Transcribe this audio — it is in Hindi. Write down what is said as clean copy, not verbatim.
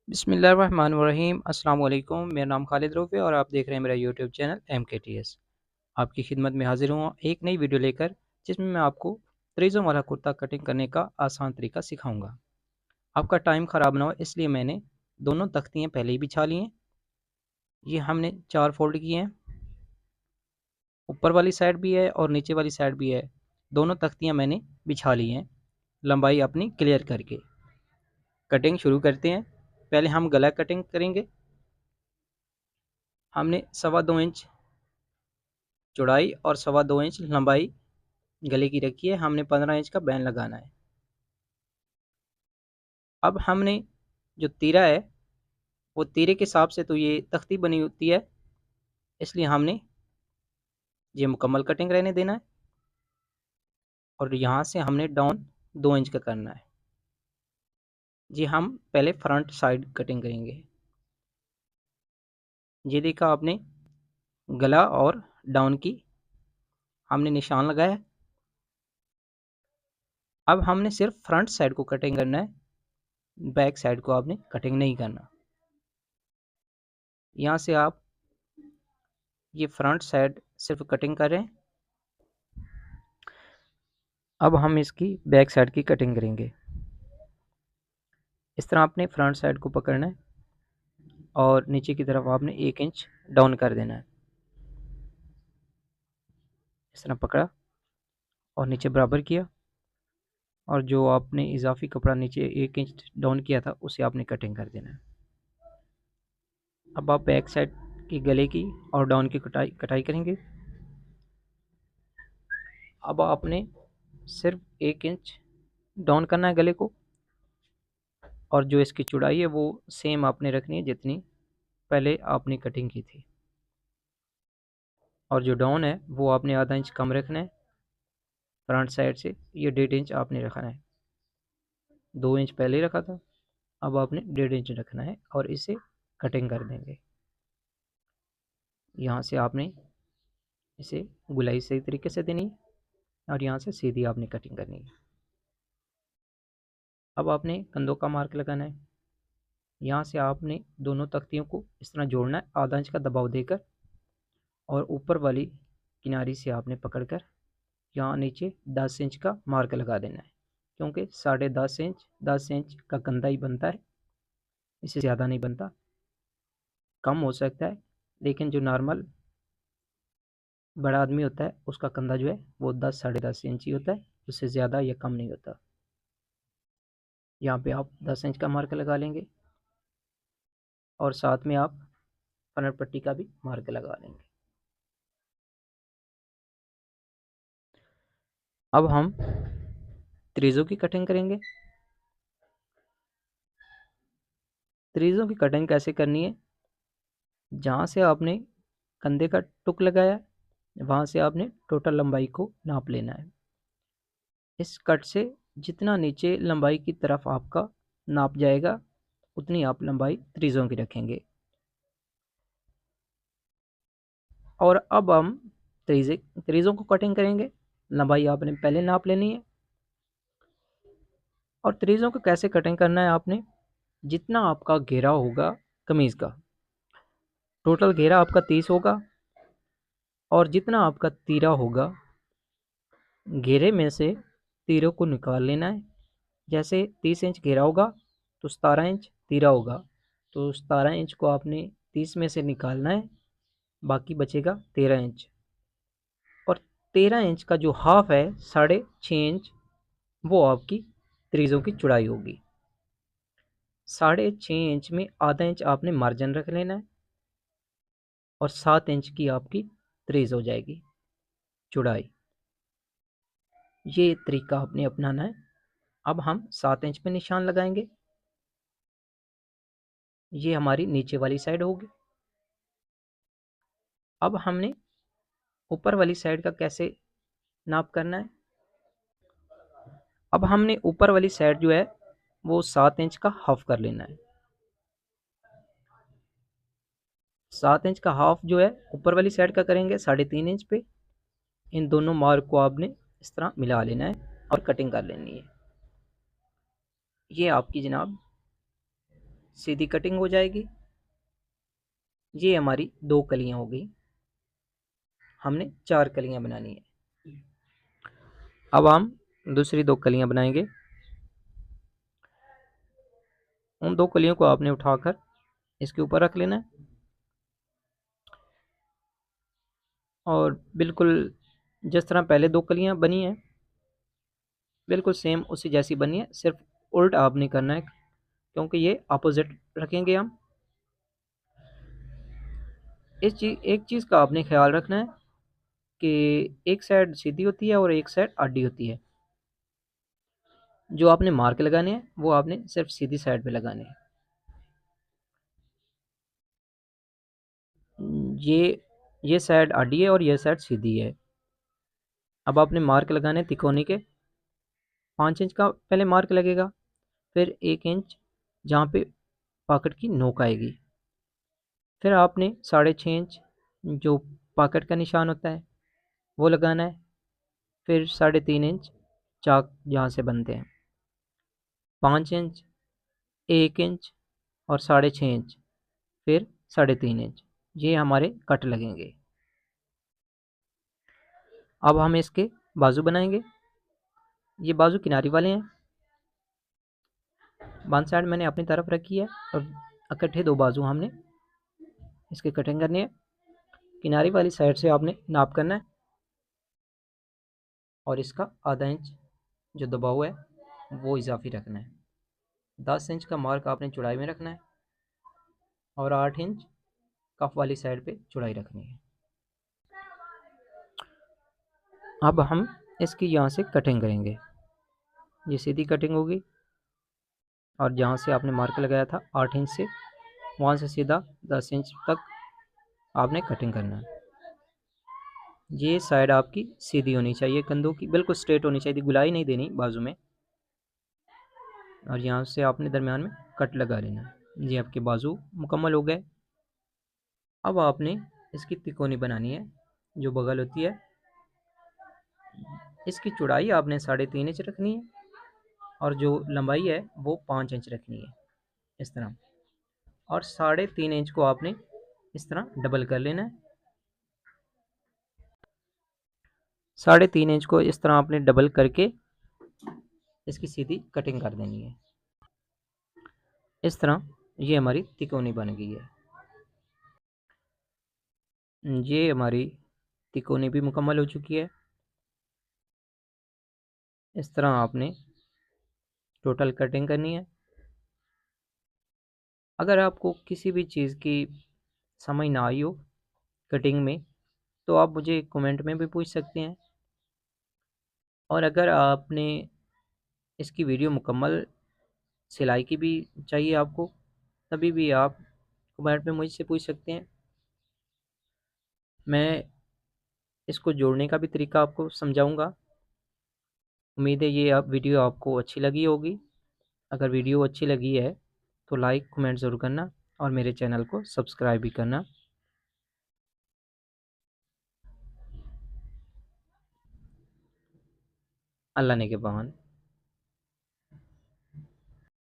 बिस्मिल्लाहिर्रहमानिर्रहीम। अस्सलाम वालेकुम। मेरा नाम खालिद रऊफ़ी और आप देख रहे हैं मेरा यूट्यूब चैनल MKTS। आपकी खिदमत में हाजिर हूँ एक नई वीडियो लेकर, जिसमें मैं आपको तरीज़ों वाला कुर्ता कटिंग करने का आसान तरीका सिखाऊंगा। आपका टाइम ख़राब ना हो इसलिए मैंने दोनों तख्तियाँ पहले ही बिछा ली हैं। ये हमने 4 फोल्ड किए हैं, ऊपर वाली साइड भी है और नीचे वाली साइड भी है। दोनों तख्तियाँ मैंने बिछा ली हैं लंबाई अपनी क्लियर करके। कटिंग शुरू करते हैं। पहले हम गला कटिंग करेंगे। हमने 2.25 इंच चौड़ाई और 2.25 इंच लंबाई गले की रखी है। हमने 15 इंच का बैन लगाना है। अब हमने जो तीरा है वो तीरे के हिसाब से तो ये तख्ती बनी होती है, इसलिए हमने ये मुकम्मल कटिंग रहने देना है और यहाँ से हमने डाउन 2 इंच का करना है। जी हम पहले फ्रंट साइड कटिंग करेंगे। ये देखा आपने, गला और डाउन की हमने निशान लगाया। अब हमने सिर्फ फ्रंट साइड को कटिंग करना है, बैक साइड को आपने कटिंग नहीं करना। यहाँ से आप ये फ्रंट साइड सिर्फ कटिंग कर रहे हैं। अब हम इसकी बैक साइड की कटिंग करेंगे। इस तरह आपने फ्रंट साइड को पकड़ना है और नीचे की तरफ आपने 1 इंच डाउन कर देना है। इस तरह पकड़ा और नीचे बराबर किया और जो आपने इजाफी कपड़ा नीचे 1 इंच डाउन किया था उसे आपने कटिंग कर देना है। अब आप बैक साइड की गले की और डाउन की कटाई करेंगे। अब आपने सिर्फ 1 इंच डाउन करना है गले को और जो इसकी चौड़ाई है वो सेम आपने रखनी है जितनी पहले आपने कटिंग की थी, और जो डाउन है वो आपने आधा इंच कम रखना है फ्रंट साइड से। ये 1.5 इंच आपने रखना है। 2 इंच पहले रखा था, अब आपने 1.5 इंच रखना है और इसे कटिंग कर देंगे। यहाँ से आपने इसे गुलाई सही तरीके से देनी है और यहाँ से सीधी आपने कटिंग करनी है। अब आपने कंधों का मार्क लगाना है। यहाँ से आपने दोनों तख्तियों को इस तरह जोड़ना है आधा इंच का दबाव देकर, और ऊपर वाली किनारी से आपने पकड़कर यहाँ नीचे 10 इंच का मार्क लगा देना है, क्योंकि 10.5 इंच का कंधा ही बनता है, इससे ज़्यादा नहीं बनता। कम हो सकता है लेकिन जो नॉर्मल बड़ा आदमी होता है उसका कंधा जो है वो 10-10.5 इंच ही होता है, उससे ज़्यादा या कम नहीं होता। यहाँ पे आप 10 इंच का मार्क लगा लेंगे और साथ में आप फ्रंट पट्टी का भी मार्क लगा लेंगे। अब हम त्रिज्यों की कटिंग करेंगे। त्रिज्यों की कटिंग कैसे करनी है, जहाँ से आपने कंधे का टुक लगाया वहाँ से आपने टोटल लंबाई को नाप लेना है। इस कट से जितना नीचे लंबाई की तरफ आपका नाप जाएगा उतनी आप लंबाई त्रिज्यों की रखेंगे। और अब हम त्रिज्यों को कटिंग करेंगे। लंबाई आपने पहले नाप लेनी है और त्रिज्यों को कैसे कटिंग करना है, आपने जितना आपका घेरा होगा कमीज़ का, टोटल घेरा आपका 30 होगा और जितना आपका तीरा होगा घेरे में से तीरों को निकाल लेना है। जैसे 30 इंच घेरा होगा तो 17 इंच तीरा होगा, तो 17 इंच को आपने 30 में से निकालना है, बाकी बचेगा 13 इंच। और 13 इंच का जो हाफ है 6.5 इंच वो आपकी त्रिज्यों की चौड़ाई होगी। 6.5 इंच में आधा इंच आपने मार्जिन रख लेना है और 7 इंच की आपकी त्रिज्या हो जाएगी चौड़ाई। ये तरीका आपने अपनाना है। अब हम 7 इंच पे निशान लगाएंगे। ये हमारी नीचे वाली साइड होगी। अब हमने ऊपर वाली साइड का कैसे नाप करना है, अब हमने ऊपर वाली साइड जो है वो 7 इंच का हाफ कर लेना है। 7 इंच का हाफ जो है ऊपर वाली साइड का करेंगे 3.5 इंच पे। इन दोनों मार्क को आपने इस तरह मिला लेना है और कटिंग कर लेनी है। ये आपकी जनाब सीधी कटिंग हो जाएगी। ये हमारी 2 कलियां हो गई, हमने 4 कलियां बनानी है। अब हम दूसरी 2 कलियां बनाएंगे। उन 2 कलियों को आपने उठाकर इसके ऊपर रख लेना है और बिल्कुल जिस तरह पहले 2 कलियां बनी हैं बिल्कुल सेम उसी जैसी बनी है, सिर्फ उल्ट आपने करना है क्योंकि ये अपोजिट रखेंगे हम। एक चीज़ का आपने ख्याल रखना है कि एक साइड सीधी होती है और एक साइड आडी होती है। जो आपने मार्क लगाने हैं वो आपने सिर्फ सीधी साइड पे लगाने हैं। ये साइड आडी है और ये साइड सीधी है। अब आपने मार्क लगाने तिकोने के 5 इंच का पहले मार्क लगेगा, फिर 1 इंच जहाँ पे पॉकेट की नोक आएगी, फिर आपने 6.5 इंच जो पॉकेट का निशान होता है वो लगाना है, फिर 3.5 इंच चाक जहाँ से बनते हैं, 5 इंच, 1 इंच और 6.5 इंच, फिर 3.5 इंच, ये हमारे कट लगेंगे। अब हम इसके बाजू बनाएंगे। ये बाजू किनारी वाले हैं, वन साइड मैंने अपनी तरफ रखी है और इकट्ठे 2 बाजू हमने इसकी कटिंग करनी है। किनारी वाली साइड से आपने नाप करना है और इसका आधा इंच जो दबा हुआ है वो इजाफी रखना है। 10 इंच का मार्क आपने चौड़ाई में रखना है और 8 इंच कफ वाली साइड पे चौड़ाई रखनी है। अब हम इसकी यहाँ से कटिंग करेंगे। ये सीधी कटिंग होगी और जहाँ से आपने मार्क लगाया था 8 इंच से, वहाँ से सीधा 10 इंच तक आपने कटिंग करना है। ये साइड आपकी सीधी होनी चाहिए, कंधों की बिल्कुल स्ट्रेट होनी चाहिए, गुलाई नहीं देनी बाजू में। और यहाँ से आपने दरमियान में कट लगा लेना है। ये आपके बाजू मुकम्मल हो गए। अब आपने इसकी तिकोनी बनानी है। जो बगल होती है इसकी चौड़ाई आपने 3.5 इंच रखनी है और जो लंबाई है वो 5 इंच रखनी है इस तरह। और 3.5 इंच को आपने इस तरह डबल कर लेना है। 3.5 इंच को इस तरह आपने डबल करके इसकी सीधी कटिंग कर देनी है। इस तरह ये हमारी तिकोनी बन गई है। ये हमारी तिकोनी भी मुकम्मल हो चुकी है। इस तरह आपने टोटल कटिंग करनी है। अगर आपको किसी भी चीज़ की समझ ना आई हो कटिंग में तो आप मुझे कमेंट में भी पूछ सकते हैं। और अगर आपने इसकी वीडियो मुकम्मल सिलाई की भी चाहिए आपको, तभी भी आप कमेंट में मुझसे पूछ सकते हैं। मैं इसको जोड़ने का भी तरीका आपको समझाऊंगा। उम्मीद है ये आप वीडियो आपको अच्छी लगी होगी। अगर वीडियो अच्छी लगी है तो लाइक कमेंट ज़रूर करना और मेरे चैनल को सब्सक्राइब भी करना। अल्लाह ने के पावन।